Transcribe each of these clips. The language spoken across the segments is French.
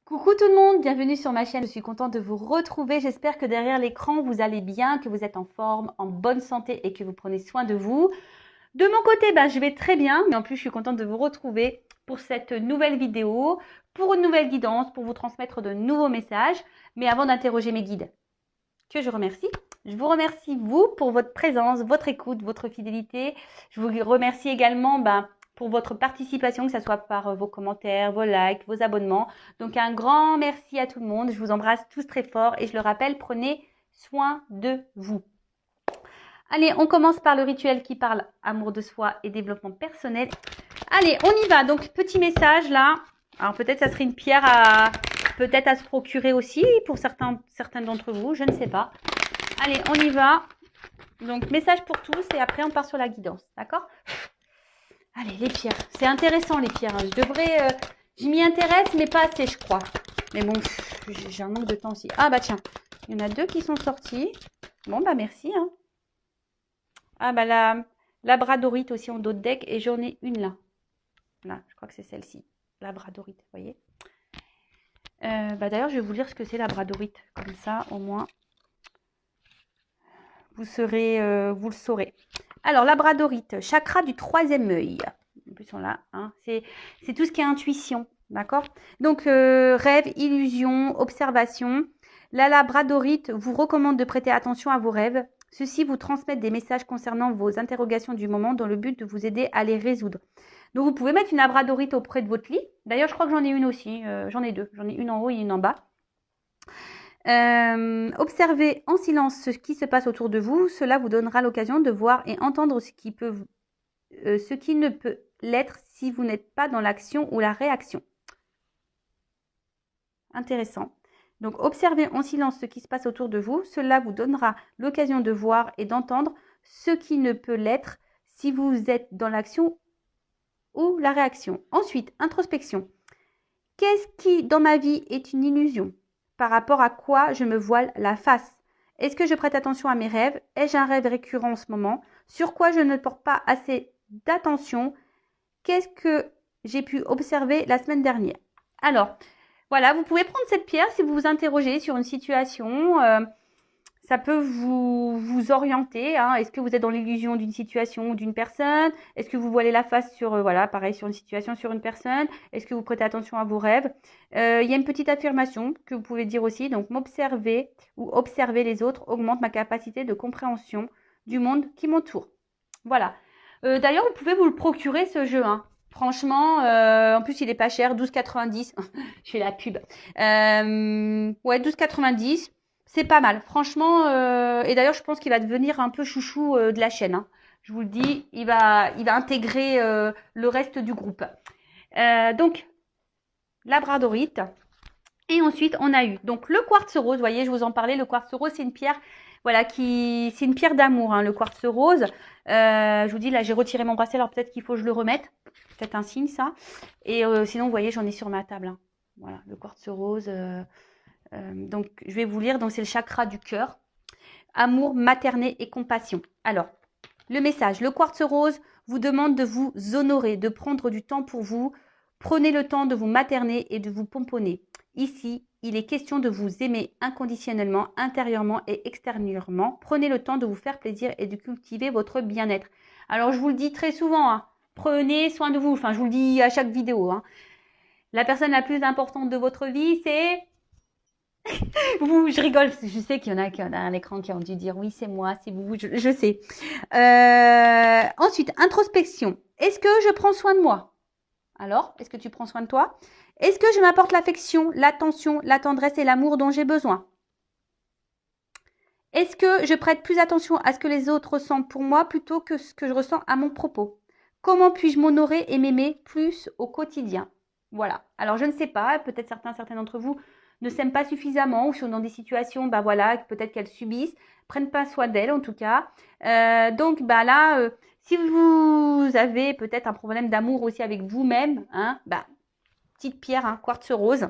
Coucou tout le monde, bienvenue sur ma chaîne. Je suis contente de vous retrouver. J'espère que derrière l'écran, vous allez bien, que vous êtes en forme, en bonne santé et que vous prenez soin de vous. De mon côté, je vais très bien, mais en plus, je suis contente de vous retrouver pour cette nouvelle vidéo, pour une nouvelle guidance, pour vous transmettre de nouveaux messages. Mais avant d'interroger mes guides, que je remercie, je vous remercie, vous, pour votre présence, votre écoute, votre fidélité. Je vous remercie également pour votre participation, que ce soit par vos commentaires, vos likes, vos abonnements. Donc, un grand merci à tout le monde. Je vous embrasse tous très fort et je le rappelle, prenez soin de vous. Allez, on commence par le rituel qui parle amour de soi et développement personnel. Allez, on y va. Donc, petit message là. Alors, peut-être ça serait une pierre à se procurer aussi pour certains d'entre vous. Je ne sais pas. Allez, on y va. Donc, message pour tous et après, on part sur la guidance. D'accord? Allez, les pierres. C'est intéressant, les pierres. Je m'y intéresse, mais pas assez, je crois. Mais bon, j'ai un manque de temps aussi. Ah, tiens. Il y en a deux qui sont sortis. Bon, merci. Hein. Ah, la labradorite aussi en dos de deck. Et j'en ai une là. Là, je crois que c'est celle-ci. Labradorite, vous voyez. D'ailleurs, je vais vous lire ce que c'est labradorite. Comme ça, au moins, vous le saurez. Alors, labradorite, chakra du troisième œil. En plus, on l'a. Hein, c'est tout ce qui est intuition. D'accord? Donc, rêve, illusion, observation. La labradorite vous recommande de prêter attention à vos rêves. Ceux-ci vous transmettent des messages concernant vos interrogations du moment dans le but de vous aider à les résoudre. Donc, vous pouvez mettre une labradorite auprès de votre lit. D'ailleurs, je crois que j'en ai une aussi. J'en ai deux. J'en ai une en haut et une en bas. Observez en silence ce qui se passe autour de vous. Cela vous donnera l'occasion de voir et entendre ce qui ne peut l'être si vous n'êtes pas dans l'action ou la réaction. Intéressant. Donc, observez en silence ce qui se passe autour de vous. Cela vous donnera l'occasion de voir et d'entendre ce qui ne peut l'être si vous êtes dans l'action ou la réaction. Ensuite, introspection. Qu'est-ce qui, dans ma vie, est une illusion? Par rapport à quoi je me voile la face? Est-ce que je prête attention à mes rêves? Ai-je un rêve récurrent en ce moment? Sur quoi je ne porte pas assez d'attention? Qu'est-ce que j'ai pu observer la semaine dernière? Alors, voilà, vous pouvez prendre cette pierre si vous vous interrogez sur une situation. Ça peut vous orienter. Hein. Est-ce que vous êtes dans l'illusion d'une situation ou d'une personne? Est-ce que vous voilez la face sur, pareil, sur une situation, sur une personne? Est-ce que vous prêtez attention à vos rêves? Il y a une petite affirmation que vous pouvez dire aussi. Donc, m'observer ou observer les autres augmente ma capacité de compréhension du monde qui m'entoure. Voilà. D'ailleurs, vous pouvez vous le procurer, ce jeu. Hein. Franchement, en plus, il est pas cher, 12,90. Je fais la pub. Ouais, 12,90. C'est pas mal, franchement. Et d'ailleurs, je pense qu'il va devenir un peu chouchou de la chaîne. Hein. Je vous le dis, il va intégrer le reste du groupe. Donc, labradorite. Et ensuite, on a eu donc le quartz rose. Vous voyez, je vous en parlais. Le quartz rose, c'est une pierre, c'est une pierre d'amour. Hein, le quartz rose. Je vous dis, là, j'ai retiré mon bracelet. Alors peut-être qu'il faut que je le remette. Peut-être un signe, ça. Et sinon, vous voyez, j'en ai sur ma table. Hein. Voilà, le quartz rose. Donc, je vais vous lire. Donc, c'est le chakra du cœur. Amour, maternité et compassion. Alors, le message. Le quartz rose vous demande de vous honorer, de prendre du temps pour vous. Prenez le temps de vous materner et de vous pomponner. Ici, il est question de vous aimer inconditionnellement, intérieurement et extérieurement. Prenez le temps de vous faire plaisir et de cultiver votre bien-être. Alors, je vous le dis très souvent, hein, prenez soin de vous. Enfin, je vous le dis à chaque vidéo. Hein. La personne la plus importante de votre vie, c'est... je rigole, parce que je sais qu'il y en a qui ont à l'écran qui ont dû dire oui, c'est moi, c'est vous, je sais. Ensuite, introspection. Est-ce que je prends soin de moi? Alors, est-ce que tu prends soin de toi? Est-ce que je m'apporte l'affection, l'attention, la tendresse et l'amour dont j'ai besoin? Est-ce que je prête plus attention à ce que les autres ressentent pour moi plutôt que ce que je ressens à mon propos? Comment puis-je m'honorer et m'aimer plus au quotidien? Voilà. Alors, je ne sais pas, peut-être certains d'entre vous ne s'aiment pas suffisamment ou sont dans des situations, peut-être qu'elles subissent, prennent pas soin d'elles en tout cas. Donc, si vous avez peut-être un problème d'amour aussi avec vous-même, hein, petite pierre, hein, quartz rose.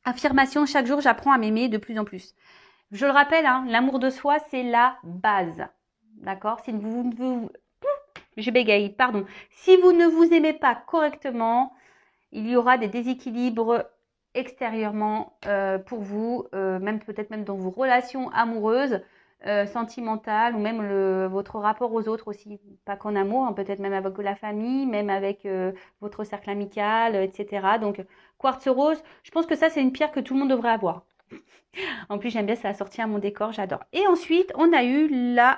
Affirmation, chaque jour, j'apprends à m'aimer de plus en plus. Je le rappelle, hein, l'amour de soi, c'est la base. D'accord? Je bégaye, pardon. Si vous ne vous aimez pas correctement, il y aura des déséquilibres extérieurement pour vous, même peut-être même dans vos relations amoureuses, sentimentales ou même votre rapport aux autres aussi, pas qu'en amour, hein, peut-être même avec la famille, même avec votre cercle amical, etc. Donc quartz rose, je pense que ça c'est une pierre que tout le monde devrait avoir. En plus j'aime bien, ça a sorti à mon décor, j'adore. Et ensuite on a eu la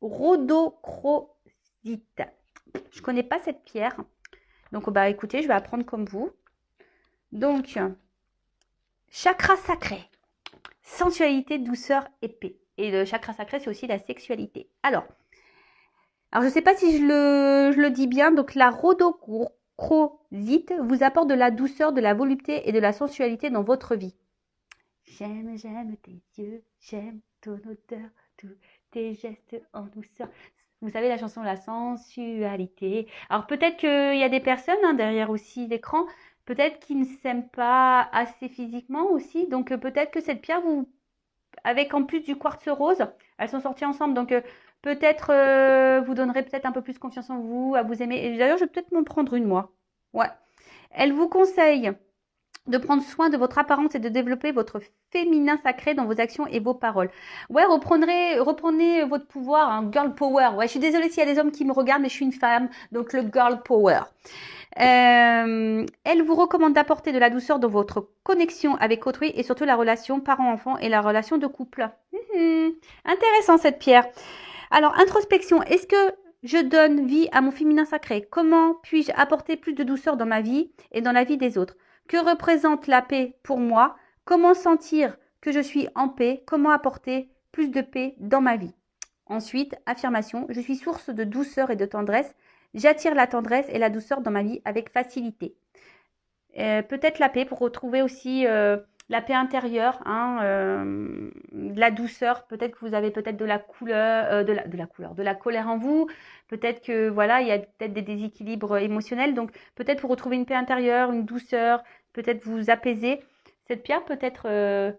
rhodochrosite. Je connais pas cette pierre, donc bah écoutez, je vais apprendre comme vous. Donc chakra sacré, sensualité, douceur et paix. Et le chakra sacré, c'est aussi la sexualité. Alors je ne sais pas si je le dis bien. Donc, la rhodochrosite vous apporte de la douceur, de la volupté et de la sensualité dans votre vie. J'aime tes yeux, j'aime ton odeur, tous tes gestes en douceur. Vous savez la chanson La sensualité. Alors, peut-être qu'il y a des personnes derrière aussi l'écran, peut-être qui ne s'aiment pas assez physiquement aussi. Donc, peut-être que cette pierre vous avec en plus du quartz rose, elles sont sorties ensemble. Donc peut-être vous donnerez peut-être un peu plus confiance en vous, à vous aimer. Et d'ailleurs, je vais peut-être m'en prendre une moi. Ouais. Elle vous conseille de prendre soin de votre apparence et de développer votre féminin sacré dans vos actions et vos paroles. Ouais, reprenez votre pouvoir, hein, girl power. Ouais, je suis désolée s'il y a des hommes qui me regardent, mais je suis une femme, donc le girl power. Elle vous recommande d'apporter de la douceur dans votre connexion avec autrui et surtout la relation parent-enfant et la relation de couple. Intéressant cette pierre. Alors, introspection. Est-ce que je donne vie à mon féminin sacré? Comment puis-je apporter plus de douceur dans ma vie et dans la vie des autres? Que représente la paix pour moi? Comment sentir que je suis en paix? Comment apporter plus de paix dans ma vie? Ensuite, affirmation. Je suis source de douceur et de tendresse. J'attire la tendresse et la douceur dans ma vie avec facilité. Peut-être la paix pour retrouver aussi la paix intérieure, de la douceur. Peut-être que vous avez peut-être de la couleur, de la colère en vous. Peut-être que voilà, il y a peut-être des déséquilibres émotionnels. Donc peut-être pour retrouver une paix intérieure, une douceur, peut-être vous apaiser. Cette pierre peut être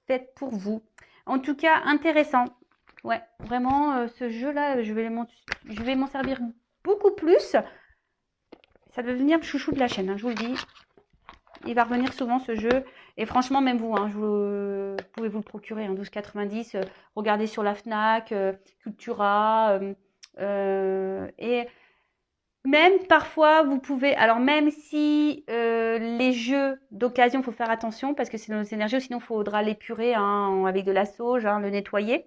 faite pour vous. En tout cas, intéressant. Ouais, vraiment, ce jeu-là, je vais m'en servir beaucoup plus. Ça va devenir le chouchou de la chaîne, je vous le dis. Il va revenir souvent ce jeu. Et franchement, même vous, vous pouvez vous le procurer, 12,90. Regardez sur la Fnac, Cultura. Et même parfois, vous pouvez... Alors même si les jeux d'occasion, il faut faire attention parce que c'est nos énergies, sinon il faudra l'épurer avec de la sauge, le nettoyer.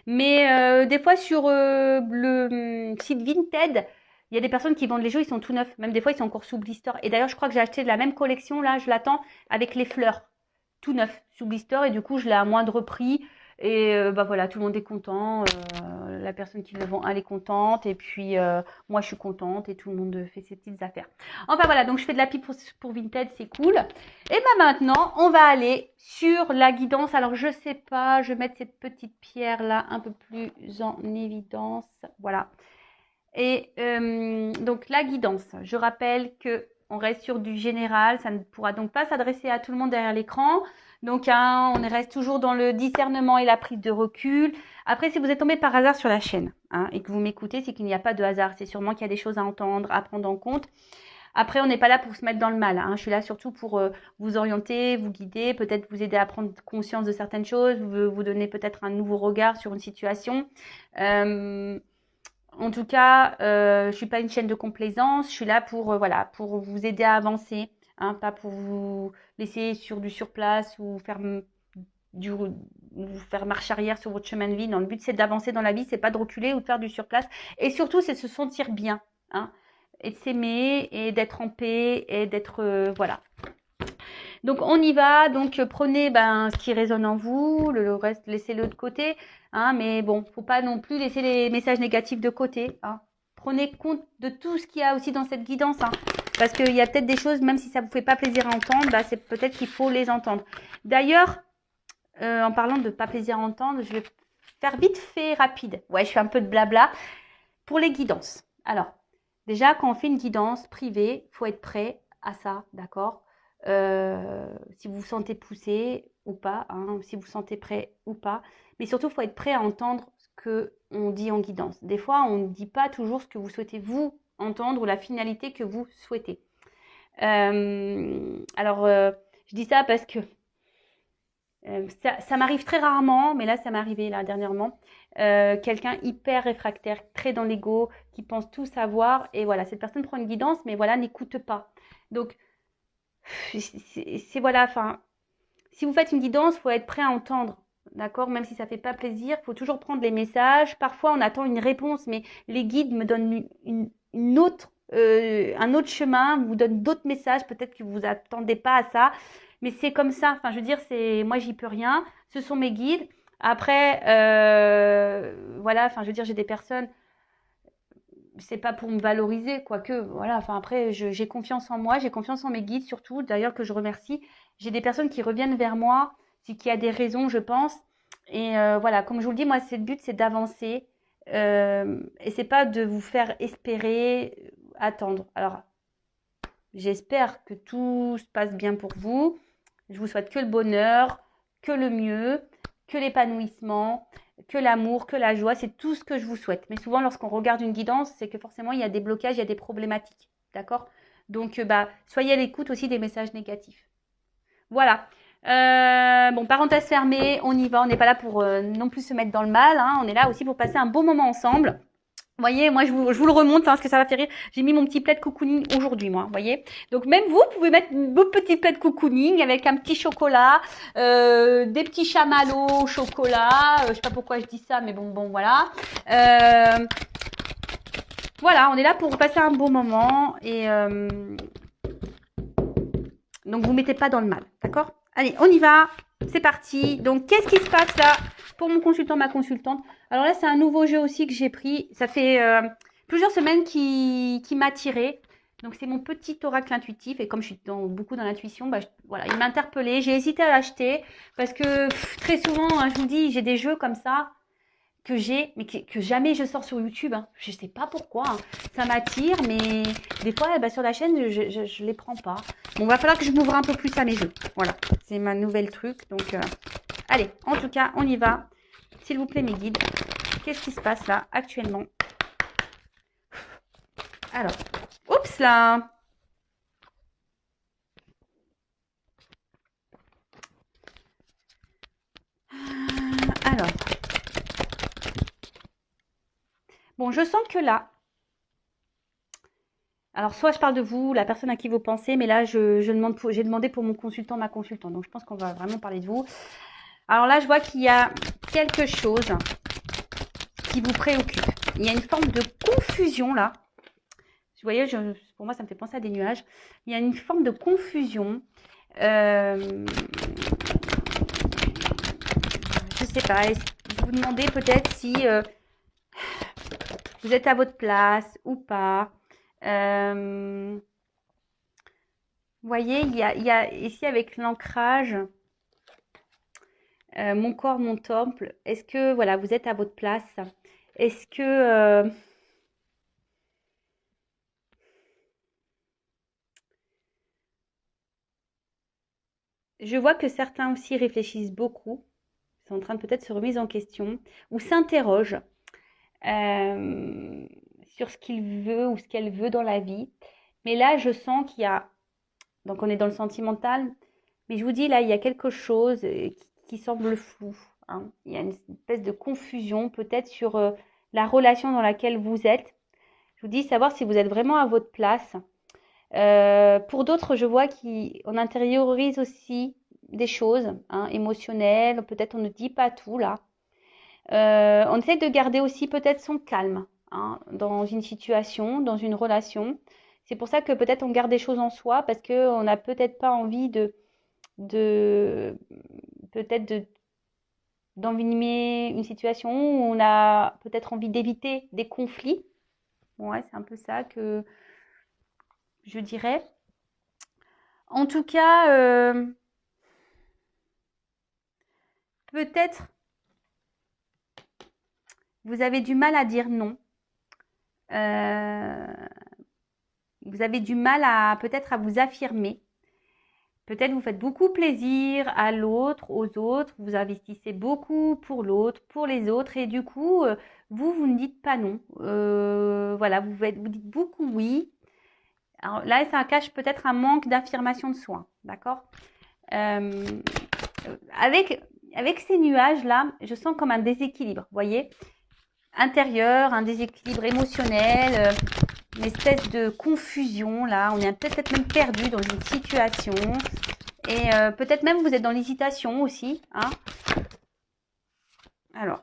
Mais des fois sur le site Vinted, il y a des personnes qui vendent les jeux, ils sont tout neufs. Même des fois, ils sont encore sous blister. Et d'ailleurs, je crois que j'ai acheté de la même collection, là, je l'attends, avec les fleurs. Tout neuf, sous blister. Et du coup, je l'ai à moindre prix. Et voilà, tout le monde est content. La personne qui le vend, elle est contente. Et puis, moi, je suis contente. Et tout le monde fait ses petites affaires. Enfin, voilà, donc je fais de la pub pour Vinted, c'est cool. Et maintenant, on va aller sur la guidance. Alors, je sais pas, je vais mettre cette petite pierre-là un peu plus en évidence. Voilà. Et donc la guidance, je rappelle qu'on reste sur du général, ça ne pourra donc pas s'adresser à tout le monde derrière l'écran. Donc on reste toujours dans le discernement et la prise de recul. Après, si vous êtes tombé par hasard sur la chaîne et que vous m'écoutez, c'est qu'il n'y a pas de hasard. C'est sûrement qu'il y a des choses à entendre, à prendre en compte. Après, on n'est pas là pour se mettre dans le mal. Je suis là surtout pour vous orienter, vous guider, peut-être vous aider à prendre conscience de certaines choses, vous donner peut-être un nouveau regard sur une situation. En tout cas, je suis pas une chaîne de complaisance. Je suis là pour pour vous aider à avancer, pas pour vous laisser sur du surplace ou vous faire marche arrière sur votre chemin de vie. Non, le but c'est d'avancer dans la vie, c'est pas de reculer ou de faire du surplace. Et surtout, c'est de se sentir bien, et de s'aimer et d'être en paix et d'être voilà. Donc on y va, donc prenez ce qui résonne en vous, le reste laissez-le de côté, mais bon, faut pas non plus laisser les messages négatifs de côté. Prenez compte de tout ce qu'il y a aussi dans cette guidance, parce qu'il y a peut-être des choses, même si ça vous fait pas plaisir à entendre, c'est peut-être qu'il faut les entendre. D'ailleurs, en parlant de pas plaisir à entendre, je vais faire vite fait rapide. Ouais, je fais un peu de blabla pour les guidances. Alors, déjà, quand on fait une guidance privée, il faut être prêt à ça, d'accord ? Si vous vous sentez poussé ou pas, si vous vous sentez prêt ou pas. Mais surtout, il faut être prêt à entendre ce qu'on dit en guidance. Des fois, on ne dit pas toujours ce que vous souhaitez vous entendre ou la finalité que vous souhaitez. Je dis ça parce que ça m'arrive très rarement, mais là, ça m'est arrivé là, dernièrement. Quelqu'un hyper réfractaire, très dans l'ego, qui pense tout savoir. Et voilà, cette personne prend une guidance, mais voilà, n'écoute pas. Donc, voilà, enfin, si vous faites une guidance, il faut être prêt à entendre. D'accord? Même si ça ne fait pas plaisir, il faut toujours prendre les messages. Parfois, on attend une réponse, mais les guides me donnent une autre, un autre chemin, vous donnent d'autres messages. Peut-être que vous attendez pas à ça, mais c'est comme ça. Enfin, je veux dire, moi, j'y peux rien. Ce sont mes guides. Après, voilà. Enfin, je veux dire, j'ai des personnes. C'est pas pour me valoriser, quoique, voilà. Enfin, après, j'ai confiance en moi, j'ai confiance en mes guides surtout. D'ailleurs, que je remercie. J'ai des personnes qui reviennent vers moi, c'est qu'il y a des raisons, je pense. Et voilà, comme je vous le dis, moi, le but, c'est d'avancer. Et c'est pas de vous faire espérer, attendre. Alors, j'espère que tout se passe bien pour vous. Je vous souhaite que le bonheur, que le mieux, que l'épanouissement, que l'amour, que la joie. C'est tout ce que je vous souhaite. Mais souvent, lorsqu'on regarde une guidance, c'est que forcément, il y a des blocages, il y a des problématiques. D'accord? Donc, soyez à l'écoute aussi des messages négatifs. Voilà. Bon, parenthèse fermée, on y va. On n'est pas là pour non plus se mettre dans le mal. Hein. On est là aussi pour passer un bon moment ensemble. Vous voyez, moi, je vous le remonte, hein, parce que ça va faire rire. J'ai mis mon petit plaid cocooning aujourd'hui, moi, vous voyez. Donc, même vous pouvez mettre vos petits plaids cocooning avec un petit chocolat, des petits chamallows au chocolat. Je sais pas pourquoi je dis ça, mais bon, voilà. Voilà, on est là pour passer un bon moment. Et donc, vous mettez pas dans le mal, d'accord? Allez, on y va. C'est parti. Donc, qu'est-ce qui se passe là pour mon consultant, ma consultante? Alors là, c'est un nouveau jeu aussi que j'ai pris. Ça fait plusieurs semaines qui m'a attiré. Donc, c'est mon petit oracle intuitif. Et comme je suis beaucoup dans l'intuition, voilà, il m'a interpellée. J'ai hésité à l'acheter parce que très souvent, hein, je vous dis, j'ai des jeux comme ça que j'ai, mais que jamais je sors sur YouTube. Hein. Je sais pas pourquoi. Hein. Ça m'attire, mais des fois, sur la chaîne, je les prends pas. Bon, va falloir que je m'ouvre un peu plus à mes jeux. Voilà, c'est ma nouvelle truc. Donc, allez, en tout cas, on y va. S'il vous plaît, mes guides, qu'est-ce qui se passe là, actuellement? Alors, oups là. Alors, bon, je sens que là, alors soit je parle de vous, la personne à qui vous pensez, mais là, j'ai demandé pour mon consultant, ma consultante. Donc, je pense qu'on va vraiment parler de vous. Alors là, je vois qu'il y a quelque chose qui vous préoccupe. Il y a une forme de confusion là. Vous voyez, pour moi, ça me fait penser à des nuages. Il y a une forme de confusion. Je sais pas. Vous vous demandez peut-être si vous êtes à votre place ou pas. Vous voyez, il y a ici avec l'ancrage, mon corps, mon temple. Est-ce que voilà, vous êtes à votre place? Est-ce que je vois que certains aussi réfléchissent beaucoup, sont en train de peut-être se remettre en question ou s'interrogent sur ce qu'il veut ou ce qu'elle veut dans la vie. Mais là, je sens qu'il y a, donc on est dans le sentimental, mais je vous dis là, il y a quelque chose qui semble flou. Hein. Il y a une espèce de confusion peut-être sur la relation dans laquelle vous êtes. Je vous dis savoir si vous êtes vraiment à votre place. Pour d'autres, je vois qu'on intériorise aussi des choses hein, émotionnelles. Peut-être on ne dit pas tout là. On essaie de garder aussi peut-être son calme hein, dans une situation, dans une relation. C'est pour ça que peut-être on garde des choses en soi parce qu'on n'a peut-être pas envie de peut-être d'envenimer une situation où on a peut-être envie d'éviter des conflits. Ouais, c'est un peu ça que je dirais. En tout cas, peut-être vous avez du mal à dire non. Vous avez du mal à peut-être à vous affirmer. Peut-être vous faites beaucoup plaisir à l'autre, aux autres, vous investissez beaucoup pour l'autre, pour les autres, et du coup, vous ne dites pas non. Voilà, vous dites beaucoup oui. Alors là, ça cache peut-être un manque d'affirmation de soi, d'accord? Avec ces nuages-là, je sens comme un déséquilibre, vous voyez? Intérieur, un déséquilibre émotionnel, une espèce de confusion, là. On est peut-être même perdu dans une situation. Et peut-être même vous êtes dans l'hésitation aussi, hein? Alors.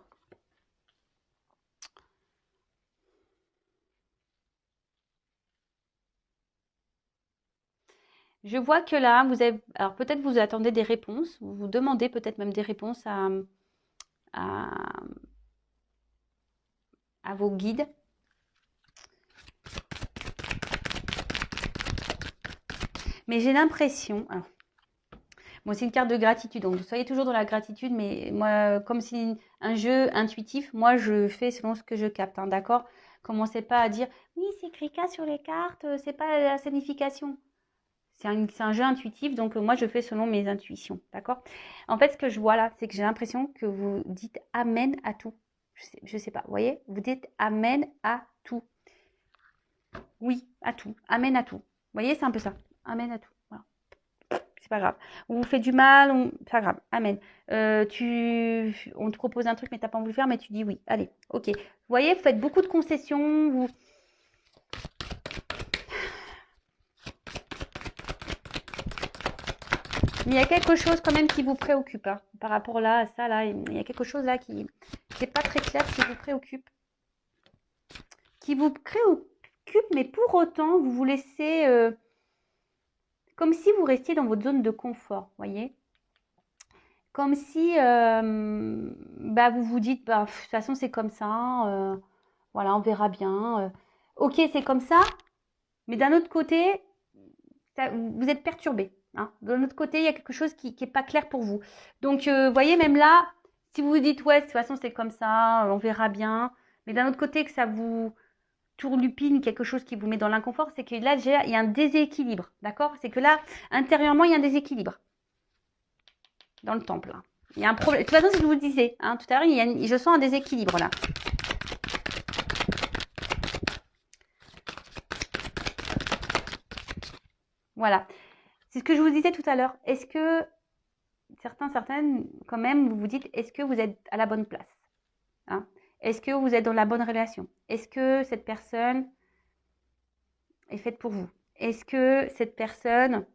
Je vois que là, vous avez, alors peut-être vous attendez des réponses, vous vous demandez peut-être même des réponses à, à vos guides. Mais j'ai l'impression, alors, bon, c'est une carte de gratitude, donc soyez toujours dans la gratitude, mais moi, comme c'est un jeu intuitif, moi je fais selon ce que je capte, hein, d'accord? Commencez pas à dire, oui, c'est écrit K sur les cartes, c'est pas la signification. C'est un jeu intuitif, donc moi je fais selon mes intuitions, d'accord? En fait, ce que je vois là, c'est que j'ai l'impression que vous dites amen à tout. Je sais pas, vous voyez? Vous dites amen à tout. Oui, à tout. Amen à tout. Vous voyez, c'est un peu ça. Amen à tout. Voilà. C'est pas grave. On vous fait du mal, c'est pas grave. Amen. On te propose un truc, mais t'as pas envie de le faire, mais tu dis oui. Allez, ok. Vous voyez, vous faites beaucoup de concessions. Mais il y a quelque chose quand même qui vous préoccupe, hein, par rapport là à ça, là. Il y a quelque chose là qui n'est pas très clair, qui vous préoccupe. Qui vous préoccupe, mais pour autant, vous vous laissez... comme si vous restiez dans votre zone de confort, voyez? Comme si bah, vous vous dites, bah, de toute façon, c'est comme ça. Voilà, on verra bien. Ok, c'est comme ça. Mais d'un autre côté, vous êtes perturbé. Hein. D'un autre côté, il y a quelque chose qui n'est pas clair pour vous. Donc, vous voyez, même là, si vous vous dites, ouais, de toute façon, c'est comme ça, on verra bien. Mais d'un autre côté, que ça vous tourlupine, quelque chose qui vous met dans l'inconfort, c'est que là, il y a un déséquilibre. D'accord? C'est que là, intérieurement, il y a un déséquilibre. Dans le temple. Hein. Il y a un problème. De toute façon, c'est ce que je vous disais. Hein, tout à l'heure, je sens un déséquilibre là. Voilà. C'est ce que je vous disais tout à l'heure. Est-ce que certaines, quand même, vous vous dites, est-ce que vous êtes à la bonne place, hein? Est-ce que vous êtes dans la bonne relation? Est-ce que cette personne est faite pour vous? Est-ce que cette personne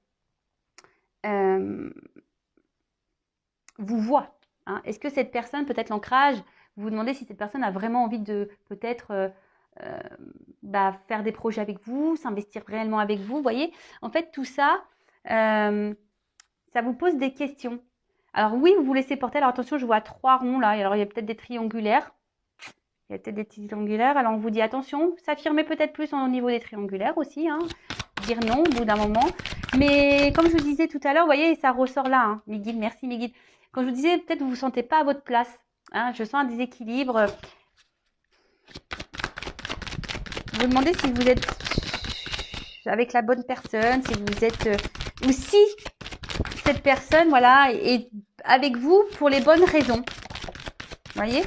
vous voit, hein? Est-ce que cette personne, peut-être l'ancrage, vous vous demandez si cette personne a vraiment envie de peut-être bah, faire des projets avec vous, s'investir réellement avec vous, vous voyez? En fait, tout ça, ça vous pose des questions. Alors oui, vous vous laissez porter. Alors attention, je vois 3 ronds là. Alors il y a peut-être des triangulaires. Il y a peut-être des triangulaires. Alors on vous dit attention, s'affirmer peut-être plus au niveau des triangulaires aussi. Hein. Dire non au bout d'un moment. Mais comme je vous disais tout à l'heure, vous voyez, ça ressort là. Hein. Mes guides, merci mes guides. Quand je vous disais, peut-être vous ne vous sentez pas à votre place. Hein. Je sens un déséquilibre. Vous vous demandez si vous êtes avec la bonne personne, si vous êtes... ou si cette personne, voilà, est avec vous pour les bonnes raisons. Vous voyez?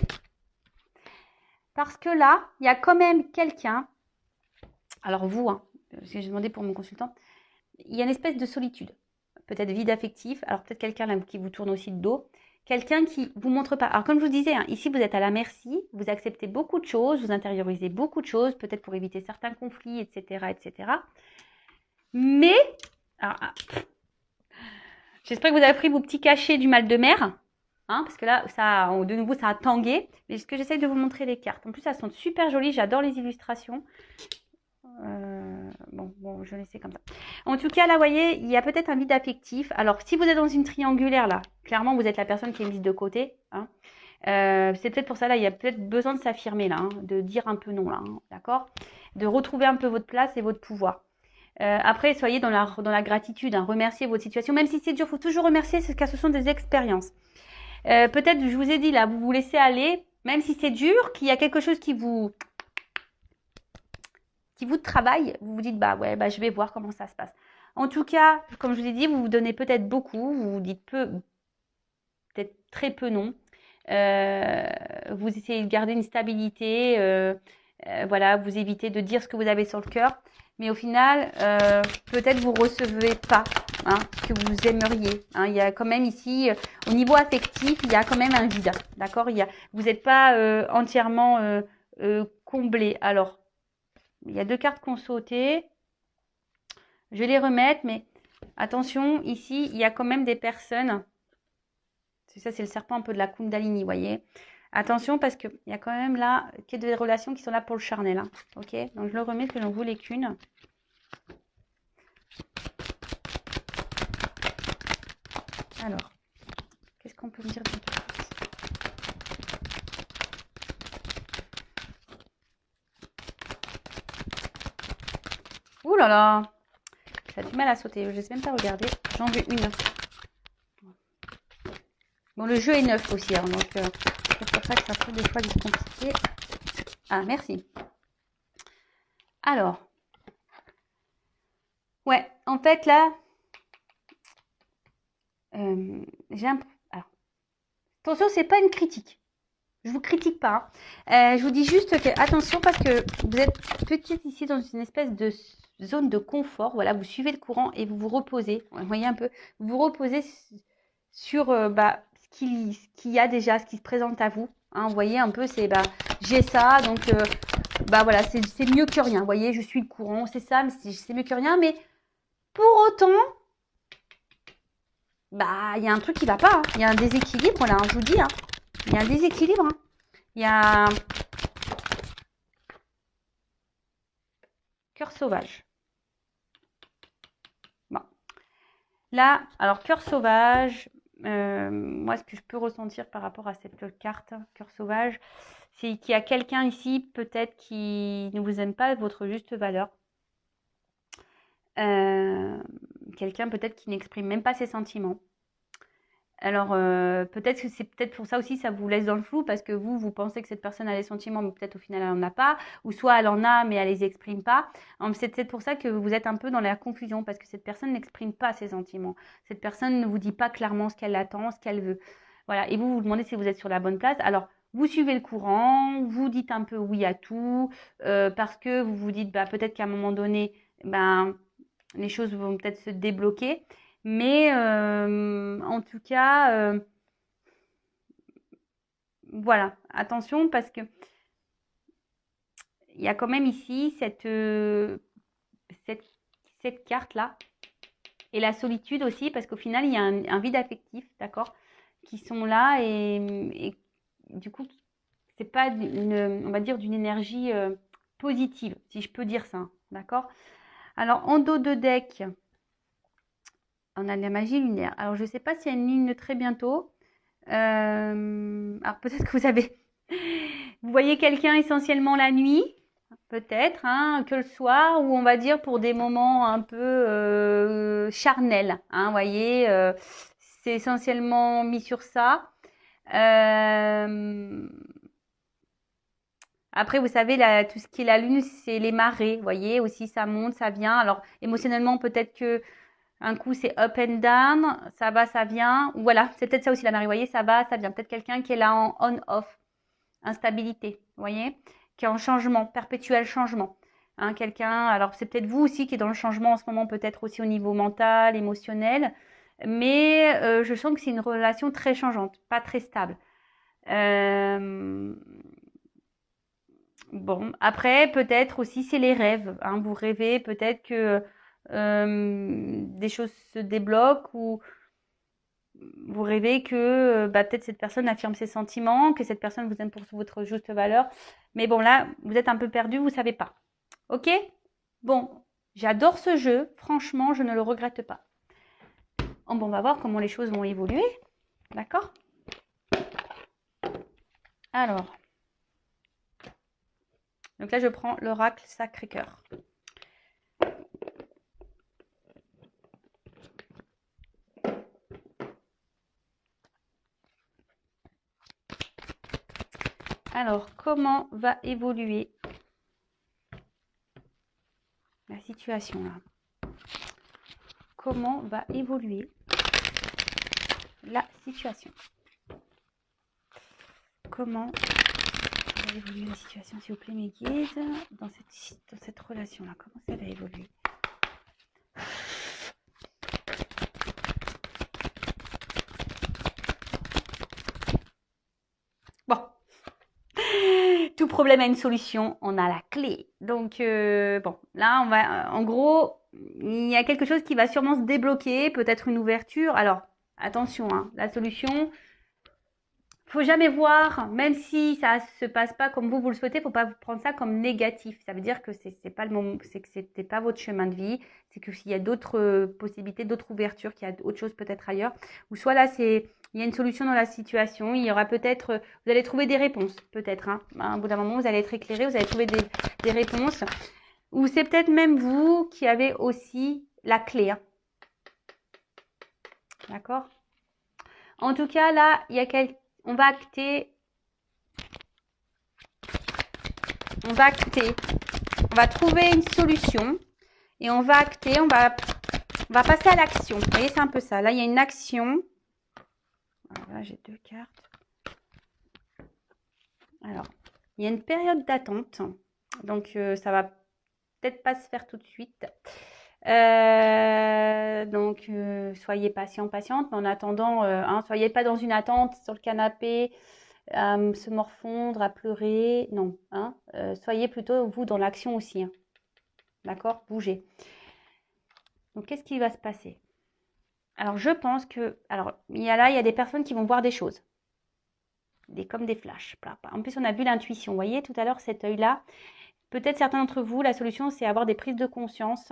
Parce que là, il y a quand même quelqu'un, alors vous, hein, parce que j'ai demandé pour mon consultant, il y a une espèce de solitude, peut-être vide affectif, alors peut-être quelqu'un là qui vous tourne aussi de dos, quelqu'un qui vous montre pas. Alors comme je vous disais, hein, ici vous êtes à la merci, vous acceptez beaucoup de choses, vous intériorisez beaucoup de choses, peut-être pour éviter certains conflits, etc., etc. Mais, alors, j'espère que vous avez pris vos petits cachets du mal de mer. Hein, parce que là, ça, de nouveau, ça a tangué. Mais ce que j'essaye de vous montrer les cartes. En plus, elles sont super jolies. J'adore les illustrations. Bon, je vais laisser comme ça. En tout cas, là, vous voyez, il y a peut-être un vide affectif. Alors, si vous êtes dans une triangulaire, là, clairement, vous êtes la personne qui est mise de côté. Hein. C'est peut-être pour ça, là, il y a peut-être besoin de s'affirmer, là, hein, de dire un peu non, là, hein, d'accord? De retrouver un peu votre place et votre pouvoir. Après, soyez dans la gratitude, hein, remerciez votre situation. Même si c'est dur, il faut toujours remercier, car ce sont des expériences. Peut-être, je vous ai dit là, vous vous laissez aller, même si c'est dur, qu'il y a quelque chose qui vous travaille, vous vous dites, bah ouais, bah je vais voir comment ça se passe. En tout cas, comme je vous ai dit, vous vous donnez peut-être beaucoup, vous vous dites peu, peut-être très peu non. Vous essayez de garder une stabilité, voilà, vous évitez de dire ce que vous avez sur le cœur. mais au final, peut-être vous recevez pas hein, ce que vous aimeriez. Hein. Il y a quand même ici, au niveau affectif, il y a quand même un vide. D'accord? Vous n'êtes pas entièrement comblé. Alors, il y a 2 cartes qui ont sauté. Je vais les remettre, mais attention, ici, il y a quand même des personnes. Ça, c'est le serpent un peu de la Kundalini, vous voyez. Attention, parce qu'il y a quand même là des relations qui sont là pour le charnel. Hein. Ok? Donc, je le remets, que j'en voulais qu'une. Alors, qu'est-ce qu'on peut me dire de plus? Ouh là là! Ça a du mal à sauter. Je ne sais même pas regarder. J'en veux une. Bon, le jeu est neuf aussi. Hein, donc, c'est pour ça que ça peut des fois être compliqué. Ah, merci. Alors. Ouais, en fait, là, j'ai un... Alors, attention, c'est pas une critique. Je vous critique pas. Hein. Je vous dis juste que, attention, parce que vous êtes peut-être ici dans une espèce de zone de confort. Voilà, vous suivez le courant et vous vous reposez. Vous voyez un peu, vous vous reposez sur ce qu'il y a déjà, ce qui se présente à vous. Hein, vous voyez un peu, c'est j'ai ça, donc voilà, c'est mieux que rien. Vous voyez, je suis le courant, c'est ça, mais c'est mieux que rien. Mais pour autant, il y a un truc qui va pas. Hein. Il y a un déséquilibre là, hein, je vous dis. Hein. Il y a un déséquilibre. Hein. Il y a cœur sauvage. Bon. Là, alors cœur sauvage, moi ce que je peux ressentir par rapport à cette carte, cœur sauvage, c'est qu'il y a quelqu'un ici peut-être qui ne vous aime pas à votre juste valeur. Quelqu'un peut-être qui n'exprime même pas ses sentiments. Alors, peut-être que c'est peut-être pour ça aussi, ça vous laisse dans le flou, parce que vous pensez que cette personne a des sentiments, mais peut-être au final, elle n'en a pas. Ou soit elle en a, mais elle les exprime pas. C'est peut-être pour ça que vous êtes un peu dans la confusion, parce que cette personne n'exprime pas ses sentiments. Cette personne ne vous dit pas clairement ce qu'elle attend, ce qu'elle veut. Voilà. Et vous vous demandez si vous êtes sur la bonne place. Alors, vous suivez le courant, vous dites un peu oui à tout, parce que vous vous dites, peut-être qu'à un moment donné, les choses vont peut-être se débloquer. Mais en tout cas, voilà, attention parce que il y a quand même ici cette carte-là et la solitude aussi parce qu'au final, il y a un vide affectif, d'accord, qui sont là et du coup, c'est pas on va dire d'une énergie positive, si je peux dire ça, d'accord. Alors, en dos de deck, on a la magie lunaire. Alors, je ne sais pas s'il y a une ligne très bientôt. Alors, peut-être que vous voyez quelqu'un essentiellement la nuit, peut-être, hein, que le soir, ou on va dire pour des moments un peu charnels. Hein, vous voyez, c'est essentiellement mis sur ça. Après, vous savez, tout ce qui est la lune, c'est les marées. Vous voyez, aussi, ça monte, ça vient. Alors, émotionnellement, peut-être que un coup, c'est up and down, ça va, ça vient. Ou voilà, c'est peut-être ça aussi la marée. Vous voyez, ça va, ça vient. Peut-être quelqu'un qui est là en on-off, instabilité, vous voyez, qui est en changement, perpétuel changement. Hein, quelqu'un, alors c'est peut-être vous aussi qui est dans le changement en ce moment, peut-être aussi au niveau mental, émotionnel. Mais je sens que c'est une relation très changeante, pas très stable. Bon, après, peut-être aussi, c'est les rêves. Hein. Vous rêvez peut-être que des choses se débloquent ou vous rêvez que peut-être cette personne affirme ses sentiments, que cette personne vous aime pour votre juste valeur. Mais bon, là, vous êtes un peu perdu, vous ne savez pas. Ok? Bon, j'adore ce jeu. Franchement, je ne le regrette pas. Bon, on va voir comment les choses vont évoluer. D'accord? Alors... Donc là, je prends l'oracle Sacré-Cœur. Alors, comment va évoluer la situation là? Comment va évoluer la situation? Comment va va évoluer la situation, s'il vous plaît, mes guides, dans cette relation-là? Comment ça va évoluer? Bon. Tout problème a une solution, on a la clé. Donc, bon, là, on va, en gros, il y a quelque chose qui va sûrement se débloquer, peut-être une ouverture. Alors, attention, hein, la solution, faut jamais voir, même si ça se passe pas comme vous le souhaitez, faut pas prendre ça comme négatif. Ça veut dire que c'est pas le moment, c'est que c'était pas votre chemin de vie, c'est que s'il y a d'autres possibilités, d'autres ouvertures, qu'il y a autre chose peut-être ailleurs, ou soit là il y a une solution dans la situation, il y aura peut-être, vous allez trouver des réponses, peut-être, hein. À un bout d'un moment, vous allez être éclairé, vous allez trouver des réponses, ou c'est peut-être même vous qui avez aussi la clé, hein. D'accord? En tout cas, là, il y a on va acter, on va trouver une solution et on va acter, on va passer à l'action. Vous voyez, c'est un peu ça. Là, il y a une action. Alors là, j'ai 2 cartes. Alors, il y a une période d'attente. Donc, ça va peut-être pas se faire tout de suite. Donc, soyez patient, patiente. Mais en attendant, hein, soyez pas dans une attente sur le canapé, à se morfondre, à pleurer. Non, hein, soyez plutôt, vous, dans l'action aussi. Hein. D'accord? Bougez. Donc, qu'est-ce qui va se passer? Alors, je pense que... Alors, il y a des personnes qui vont voir des choses. Comme des flashs. En plus, on a vu l'intuition. Vous voyez, tout à l'heure, cet œil-là. Peut-être certains d'entre vous, la solution, c'est avoir des prises de conscience.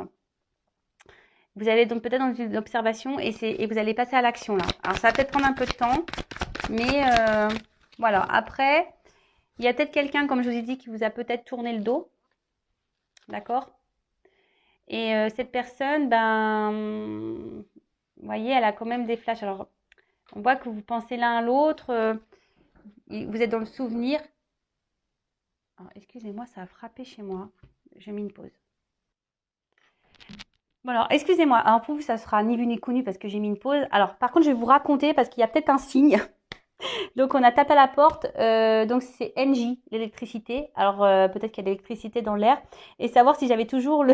Vous allez donc peut-être dans une observation et vous allez passer à l'action, là. Alors, ça va peut-être prendre un peu de temps. Mais, voilà. Après, il y a peut-être quelqu'un, comme je vous ai dit, qui vous a peut-être tourné le dos. D'accord? Et cette personne, ben... Vous voyez, elle a quand même des flashs. Alors, on voit que vous pensez l'un à l'autre. Vous êtes dans le souvenir. Excusez-moi, ça a frappé chez moi. J'ai mis une pause. Bon, alors, excusez-moi. Alors, pour vous, ça sera ni vu ni connu parce que j'ai mis une pause. Alors, par contre, je vais vous raconter parce qu'il y a peut-être un signe. Donc, on a tapé à la porte. Donc, c'est NJ, l'électricité. Alors, peut-être qu'il y a de l'électricité dans l'air. Et savoir si j'avais toujours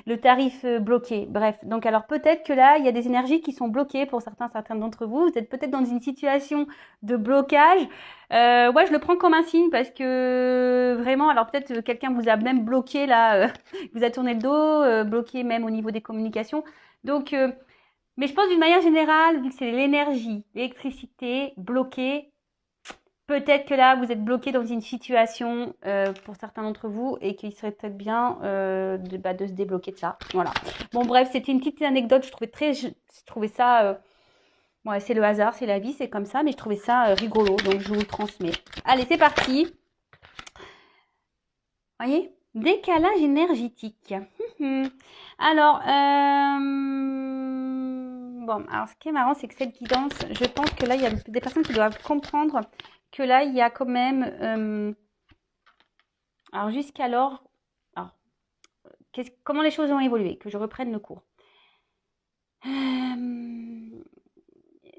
le tarif bloqué. Bref, donc alors peut-être que là, il y a des énergies qui sont bloquées pour certains d'entre vous. Vous êtes peut-être dans une situation de blocage. Ouais, je le prends comme un signe parce que vraiment, alors peut-être quelqu'un vous a même bloqué là, vous a tourné le dos, bloqué même au niveau des communications. Donc, mais je pense d'une manière générale, vu que c'est l'énergie, l'électricité bloquée, peut-être que là, vous êtes bloqué dans une situation pour certains d'entre vous et qu'il serait peut-être bien de se débloquer de ça. Voilà. Bon, bref, c'était une petite anecdote. Je trouvais ça... ouais, c'est le hasard, c'est la vie, c'est comme ça. Mais je trouvais ça rigolo, donc je vous le transmets. Allez, c'est parti. Voyez? Décalage énergétique. Alors, bon, alors ce qui est marrant, c'est que cette guidance, je pense que là, il y a des personnes qui doivent comprendre que là, il y a quand même... alors, jusqu'alors... comment les choses ont évolué? Que je reprenne le cours.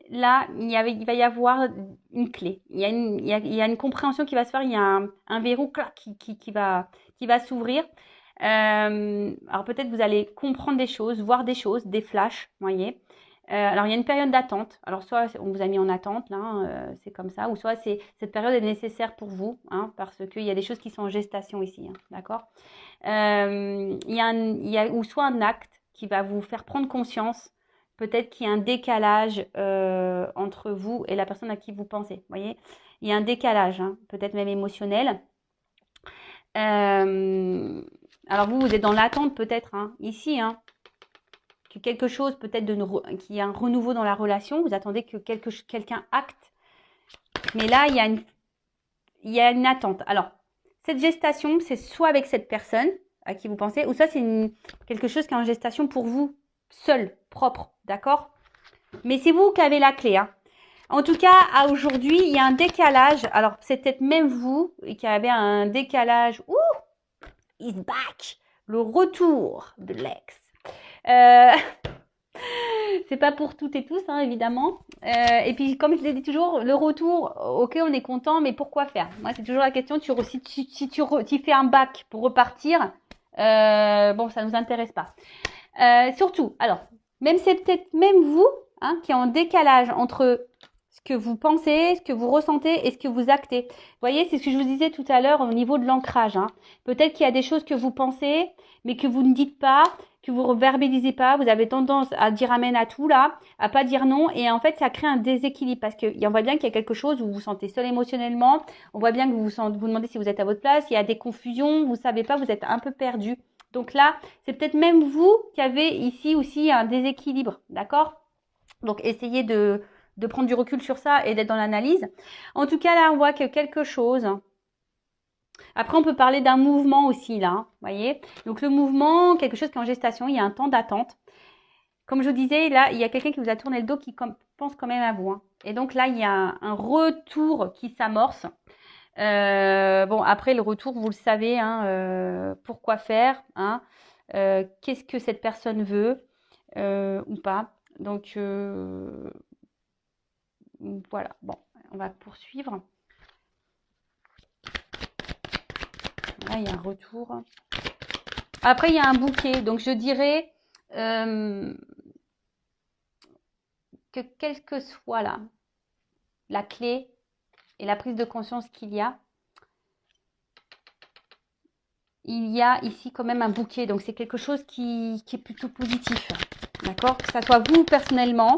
Là, il va y avoir une clé. Il y a une compréhension qui va se faire. Il y a un verrou qui va s'ouvrir. Alors, peut-être vous allez comprendre des choses, voir des choses, des flashs, vous voyez. Alors, il y a une période d'attente. Alors, soit on vous a mis en attente, là, c'est comme ça, ou soit cette période est nécessaire pour vous, hein, parce qu'il y a des choses qui sont en gestation ici, hein, d'accord? Il y a ou soit un acte qui va vous faire prendre conscience, peut-être qu'il y a un décalage entre vous et la personne à qui vous pensez, vous voyez? Il y a un décalage, hein, peut-être même émotionnel. Alors, vous êtes dans l'attente peut-être, hein, ici, hein, que quelque chose peut-être qu'il y a un renouveau dans la relation, vous attendez que quelqu'un acte, mais là il y a une attente. Alors cette gestation, c'est soit avec cette personne à qui vous pensez, ou soit c'est quelque chose qui est en gestation pour vous seul, propre, d'accord? Mais c'est vous qui avez la clé, hein. En tout cas, à aujourd'hui, il y a un décalage. Alors c'est peut-être même vous qui avez un décalage. Ouh, he's back, le retour de l'ex. C'est pas pour toutes et tous, hein, évidemment. Et puis, comme je l'ai dit toujours, le retour, ok, on est content, mais pourquoi faire? Moi, c'est toujours la question. Si tu fais un bac pour repartir, bon, ça nous intéresse pas. Surtout, alors, même c'est peut-être même vous, hein, qui est en décalage entre ce que vous pensez, ce que vous ressentez et ce que vous actez. Vous voyez, c'est ce que je vous disais tout à l'heure au niveau de l'ancrage. Hein. Peut-être qu'il y a des choses que vous pensez, mais que vous ne dites pas, que vous ne verbalisez pas. Vous avez tendance à dire amen à tout là, à pas dire non, et en fait, ça crée un déséquilibre parce qu'on voit bien qu'il y a quelque chose où vous vous sentez seul émotionnellement. On voit bien que vous demandez si vous êtes à votre place. Il y a des confusions, vous savez pas, vous êtes un peu perdu. Donc là, c'est peut-être même vous qui avez ici aussi un déséquilibre, d'accord? Donc essayez de prendre du recul sur ça et d'être dans l'analyse. En tout cas, là, on voit que quelque chose. Après, on peut parler d'un mouvement aussi, là, vous voyez? Donc le mouvement, quelque chose qui est en gestation, il y a un temps d'attente. Comme je vous disais, là, il y a quelqu'un qui vous a tourné le dos qui pense quand même à vous. Hein. Et donc là, il y a un retour qui s'amorce. Bon, après le retour, vous le savez, hein, pourquoi faire, hein, qu'est-ce que cette personne veut ou pas. Donc voilà, bon, on va poursuivre. Là, il y a un retour. Après, il y a un bouquet. Donc je dirais que quelle que soit la clé et la prise de conscience qu'il y a ici quand même un bouquet. Donc, c'est quelque chose qui est plutôt positif. D'accord? Que ça soit vous personnellement,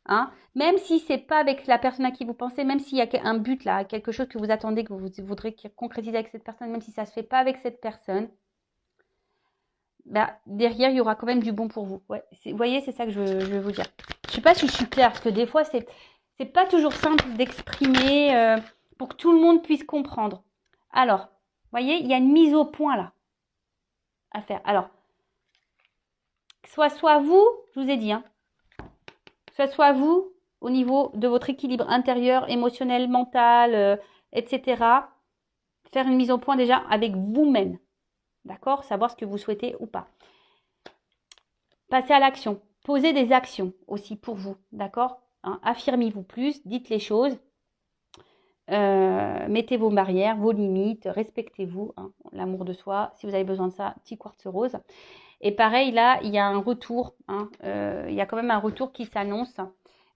hein, même si c'est pas avec la personne à qui vous pensez, même s'il y a un but là, quelque chose que vous attendez, que vous voudrez concrétiser avec cette personne, même si ça se fait pas avec cette personne, bah, derrière, il y aura quand même du bon pour vous. Ouais, vous voyez, c'est ça que je veux vous dire. Je sais pas si je suis claire, parce que des fois, c'est pas toujours simple d'exprimer pour que tout le monde puisse comprendre. Alors, vous voyez, il y a une mise au point là à faire. Alors, soit vous, je vous ai dit, hein, soit vous au niveau de votre équilibre intérieur, émotionnel, mental, etc. Faire une mise au point déjà avec vous-même. D'accord? Savoir ce que vous souhaitez ou pas. Passez à l'action. Posez des actions aussi pour vous. D'accord? Hein, affirmez-vous plus, dites les choses. Mettez vos barrières, vos limites, respectez-vous, hein, l'amour de soi. Si vous avez besoin de ça, petit quartz rose. Et pareil, là, il y a un retour. Hein, il y a quand même un retour qui s'annonce.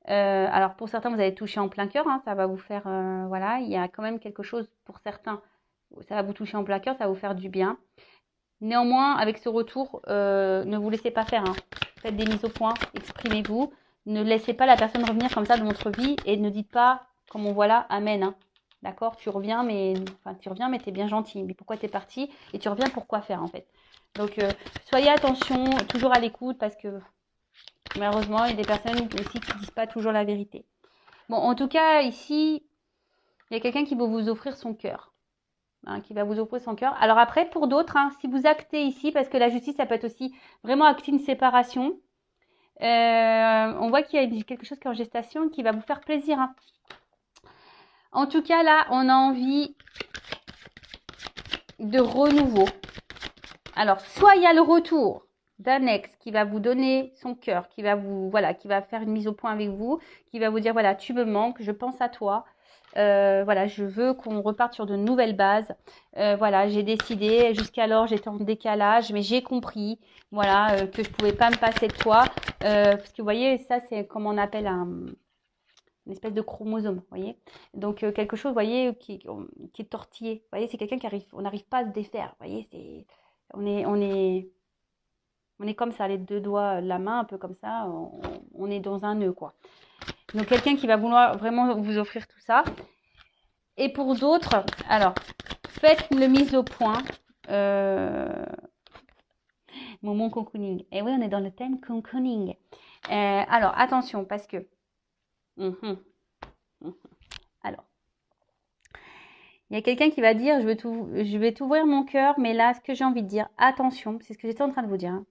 Alors, pour certains, vous allez toucher en plein cœur. Hein, ça va vous faire... voilà, il y a quand même quelque chose pour certains. Ça va vous toucher en plein cœur, ça va vous faire du bien. Néanmoins, avec ce retour, ne vous laissez pas faire. Hein. Faites des mises au point, exprimez-vous. Ne laissez pas la personne revenir comme ça dans votre vie et ne dites pas, comme on voit là, amen. Hein. D'accord? Tu reviens, mais t'es bien gentil. Mais pourquoi t'es parti? Et tu reviens pour quoi faire, en fait? Donc, soyez attention, toujours à l'écoute, parce que malheureusement, il y a des personnes aussi qui ne disent pas toujours la vérité. Bon, en tout cas, ici, il y a quelqu'un qui veut vous offrir son cœur. Hein, qui va vous offrir son cœur. Alors après, pour d'autres, hein, si vous actez ici, parce que la justice, ça peut être aussi vraiment acter une séparation, on voit qu'il y a quelque chose qui est en gestation qui va vous faire plaisir. Hein. En tout cas, là, on a envie de renouveau. Alors, soit il y a le retour d'un ex qui va vous donner son cœur, qui va qui va faire une mise au point avec vous, qui va vous dire, voilà, tu me manques, je pense à toi. Voilà, je veux qu'on reparte sur de nouvelles bases. Voilà, j'ai décidé, jusqu'alors j'étais en décalage, mais j'ai compris, voilà, que je pouvais pas me passer de toi. Parce que vous voyez, ça c'est comme on appelle une espèce de chromosome, vous voyez. Donc quelque chose, vous voyez, qui est tortillé. Vous voyez, c'est quelqu'un on n'arrive pas à se défaire. Vous voyez, on est comme ça, les deux doigts de la main, un peu comme ça. On est dans un nœud, quoi. Donc quelqu'un qui va vouloir vraiment vous offrir tout ça. Et pour d'autres, alors, faites une mise au point. Moment cocooning. Et oui, on est dans le thème cocooning. Alors, attention, parce que... Alors, il y a quelqu'un qui va dire, je vais t'ouvrir mon cœur, mais là, ce que j'ai envie de dire, attention, c'est ce que j'étais en train de vous dire. Hein.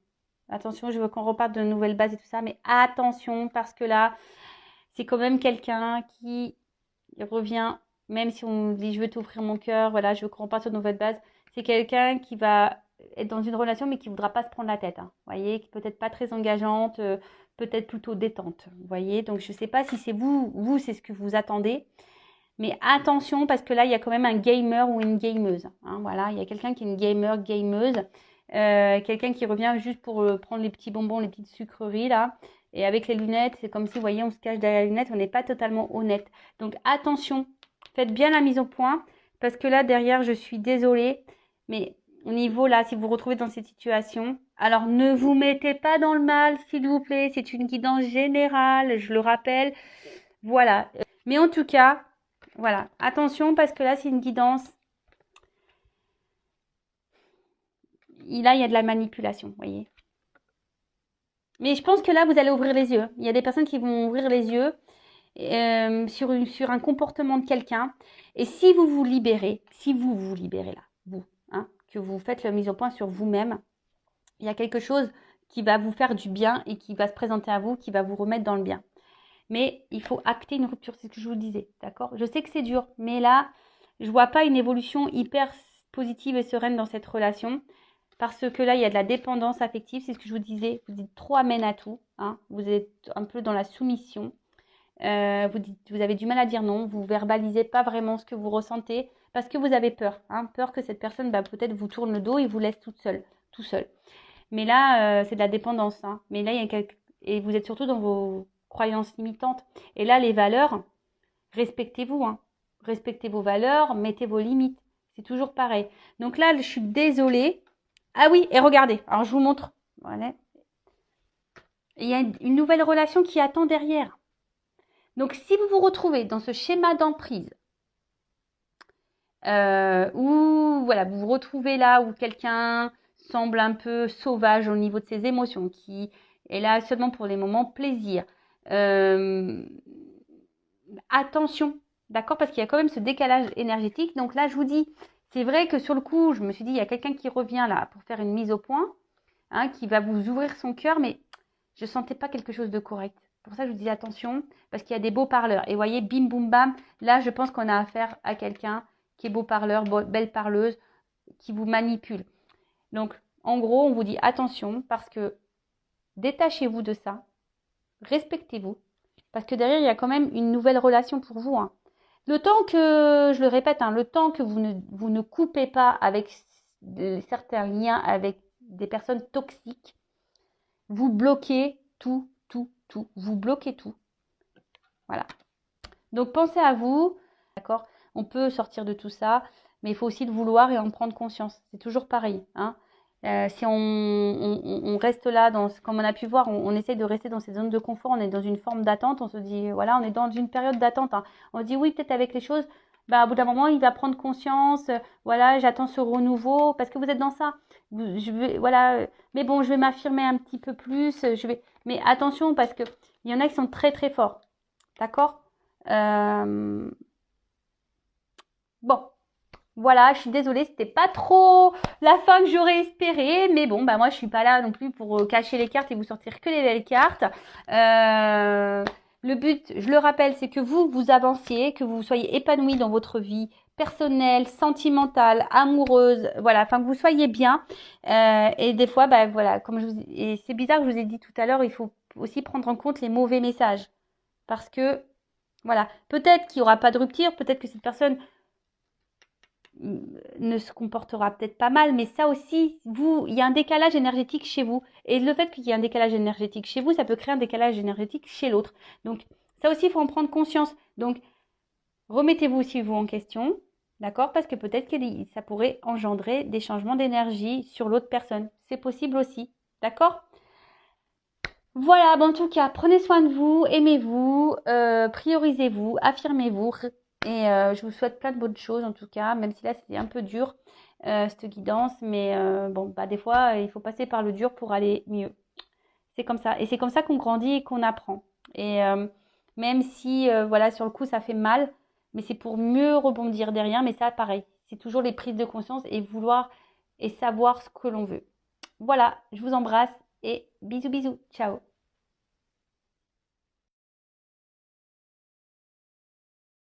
Attention, je veux qu'on reparte de nouvelles bases et tout ça, mais attention, parce que là, c'est quand même quelqu'un qui revient, même si on dit je veux t'offrir mon cœur, voilà, je veux qu'on reparte sur de nouvelles bases, c'est quelqu'un qui va être dans une relation, mais qui ne voudra pas se prendre la tête. Hein. Vous voyez, qui peut-être pas très engageante, peut-être plutôt détente. Vous voyez, donc je ne sais pas si c'est vous, c'est ce que vous attendez. Mais attention, parce que là, il y a quand même un gamer ou une gameuse. Hein, voilà, il y a quelqu'un qui est une gameuse. Quelqu'un qui revient juste pour prendre les petits bonbons, les petites sucreries, là. Et avec les lunettes, c'est comme si, vous voyez, on se cache derrière les lunettes, on n'est pas totalement honnête. Donc, attention, faites bien la mise au point. Parce que là, derrière, je suis désolée. Mais au niveau, là, si vous vous retrouvez dans cette situation, alors ne vous mettez pas dans le mal, s'il vous plaît. C'est une guidance générale, je le rappelle. Voilà. Mais en tout cas... Voilà, attention parce que là, c'est une guidance. Là, il y a de la manipulation, vous voyez. Mais je pense que là, vous allez ouvrir les yeux. Il y a des personnes qui vont ouvrir les yeux sur un comportement de quelqu'un. Et si vous vous libérez là, vous, hein, que vous faites la mise au point sur vous-même, il y a quelque chose qui va vous faire du bien et qui va se présenter à vous, qui va vous remettre dans le bien. Mais il faut acter une rupture, c'est ce que je vous disais, d'accord? Je sais que c'est dur, mais là, je ne vois pas une évolution hyper positive et sereine dans cette relation. Parce que là, il y a de la dépendance affective, c'est ce que je vous disais. Vous dites trop amène à tout, hein? Vous êtes un peu dans la soumission. Vous avez du mal à dire non, vous verbalisez pas vraiment ce que vous ressentez parce que vous avez peur, hein? Peur que cette personne peut-être vous tourne le dos et vous laisse tout seul. Mais là, c'est de la dépendance, hein? Mais là, et vous êtes surtout dans vos croyances limitantes. Et là, les valeurs, respectez-vous, hein. Respectez vos valeurs, mettez vos limites. C'est toujours pareil. Donc là, je suis désolée. Ah oui, et regardez, alors je vous montre. Voilà. Il y a une nouvelle relation qui attend derrière. Donc si vous vous retrouvez dans ce schéma d'emprise, où voilà, vous vous retrouvez là où quelqu'un semble un peu sauvage au niveau de ses émotions, qui est là seulement pour les moments plaisir. Attention, d'accord, parce qu'il y a quand même ce décalage énergétique. Donc là, je vous dis, c'est vrai que sur le coup, je me suis dit, il y a quelqu'un qui revient là pour faire une mise au point, hein, qui va vous ouvrir son cœur, mais je ne sentais pas quelque chose de correct. Pour ça, je vous dis attention, parce qu'il y a des beaux parleurs. Et vous voyez, bim, boum, bam, là, je pense qu'on a affaire à quelqu'un qui est beau parleur, belle parleuse, qui vous manipule. Donc, en gros, on vous dit attention, parce que détachez-vous de ça, respectez-vous, parce que derrière, il y a quand même une nouvelle relation pour vous, hein. Le temps que, je le répète, hein, le temps que vous ne coupez pas avec certains liens avec des personnes toxiques, vous bloquez tout. Vous bloquez tout. Voilà. Donc, pensez à vous. D'accord? On peut sortir de tout ça, mais il faut aussi le vouloir et en prendre conscience. C'est toujours pareil, hein. Si on reste là, comme on a pu voir, on essaye de rester dans ces zones de confort, on est dans une forme d'attente, on se dit, voilà, on est dans une période d'attente, hein. On se dit, oui, peut-être avec les choses, au bout d'un moment, il va prendre conscience, voilà, j'attends ce renouveau, parce que vous êtes dans ça. Voilà, mais bon, je vais m'affirmer un petit peu plus, mais attention, parce que il y en a qui sont très, très forts, d'accord? Bon. Voilà, je suis désolée, c'était pas trop la fin que j'aurais espéré, mais bon, moi je suis pas là non plus pour cacher les cartes et vous sortir que les belles cartes. Le but, je le rappelle, c'est que vous avanciez, que vous soyez épanoui dans votre vie personnelle, sentimentale, amoureuse, voilà, enfin que vous soyez bien. Et des fois, voilà, et c'est bizarre que je vous ai dit tout à l'heure, il faut aussi prendre en compte les mauvais messages, parce que voilà, peut-être qu'il n'y aura pas de rupture, peut-être que cette personne ne se comportera peut-être pas mal, mais ça aussi, il y a un décalage énergétique chez vous. Et le fait qu'il y ait un décalage énergétique chez vous, ça peut créer un décalage énergétique chez l'autre. Donc, ça aussi, il faut en prendre conscience. Donc, remettez-vous aussi vous en question, d'accord? Parce que peut-être que ça pourrait engendrer des changements d'énergie sur l'autre personne. C'est possible aussi, d'accord? Voilà, en tout cas, prenez soin de vous, aimez-vous, priorisez-vous, affirmez-vous. Et je vous souhaite plein de bonnes choses en tout cas, même si là c'était un peu dur, cette guidance. Mais des fois, il faut passer par le dur pour aller mieux. C'est comme ça. Et c'est comme ça qu'on grandit et qu'on apprend. Et même si, voilà, sur le coup, ça fait mal, mais c'est pour mieux rebondir derrière. Mais ça, pareil, c'est toujours les prises de conscience et vouloir et savoir ce que l'on veut. Voilà, je vous embrasse et bisous, bisous. Ciao.